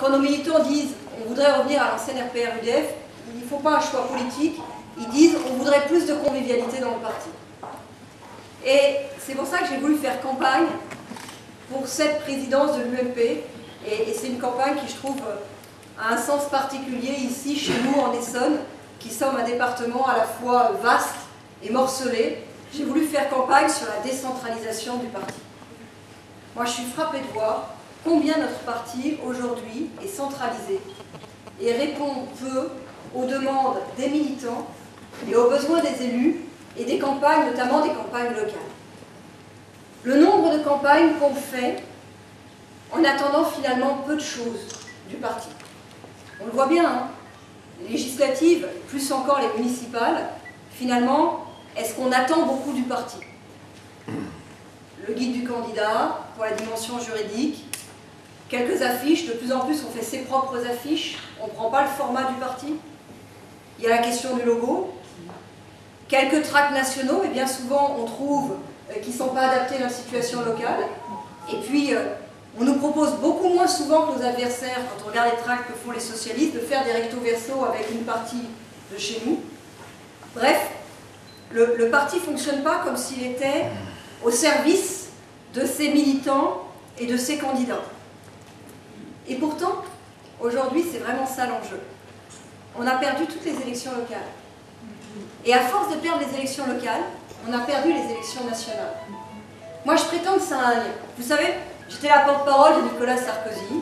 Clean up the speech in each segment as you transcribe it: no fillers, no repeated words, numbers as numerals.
quand nos militants disent on voudrait revenir à l'ancienne RPR-UDF, il ne faut pas un choix politique, ils disent on voudrait plus de convivialité dans le parti. Et c'est pour ça que j'ai voulu faire campagne pour cette présidence de l'UMP, et c'est une campagne qui, je trouve, a un sens particulier ici, chez nous, en Essonne, qui sommes un département à la fois vaste et morcelé. J'ai voulu faire campagne sur la décentralisation du parti. Moi, je suis frappée de voir combien notre parti, aujourd'hui, est centralisé et répond peu aux demandes des militants et aux besoins des élus et des campagnes, notamment des campagnes locales. Le nombre de campagnes qu'on fait en attendant finalement peu de choses du parti. On le voit bien, hein, les législatives, plus encore les municipales, finalement, est-ce qu'on attend beaucoup du parti? Le guide du candidat, pour la dimension juridique, quelques affiches, de plus en plus on fait ses propres affiches, on ne prend pas le format du parti. Il y a la question du logo, quelques tracts nationaux, mais bien souvent on trouve qu'ils ne sont pas adaptés à la situation locale. Et puis, on nous propose beaucoup moins souvent que nos adversaires, quand on regarde les tracts que font les socialistes, de faire des recto-verso avec une partie de chez nous. Bref, le parti ne fonctionne pas comme s'il était au service de ses militants et de ses candidats. Et pourtant, aujourd'hui, c'est vraiment ça l'enjeu. On a perdu toutes les élections locales. Et à force de perdre les élections locales, on a perdu les élections nationales. Moi, je prétends que c'est un lien. Vous savez, j'étais la porte-parole de Nicolas Sarkozy.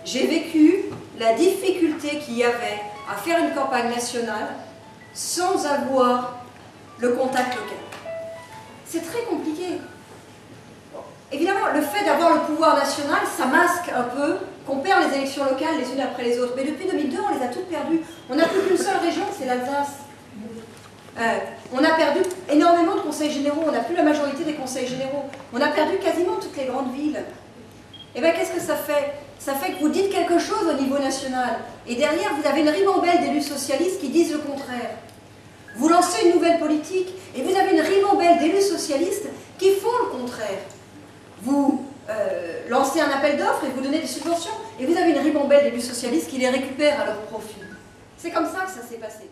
J'ai vécu la difficulté qu'il y avait à faire une campagne nationale sans avoir le contact local. C'est très compliqué. Bon, évidemment, le fait d'avoir le pouvoir national, ça masque un peu qu'on perd les élections locales les unes après les autres. Mais depuis 2002, on les a toutes perdues. On n'a plus qu'une seule région, c'est l'Alsace. On a perdu énormément de conseils généraux, on n'a plus la majorité des conseils généraux. On a perdu quasiment toutes les grandes villes. Et bien qu'est-ce que ça fait? Ça fait que vous dites quelque chose au niveau national. Et derrière, vous avez une ribambelle d'élus socialistes qui disent le contraire. Vous lancez une nouvelle politique et vous avez une ribambelle d'élus socialistes qui font le contraire. Vous lancez un appel d'offres et vous donnez des subventions et vous avez une ribambelle d'élus socialistes qui les récupèrent à leur profit. C'est comme ça que ça s'est passé.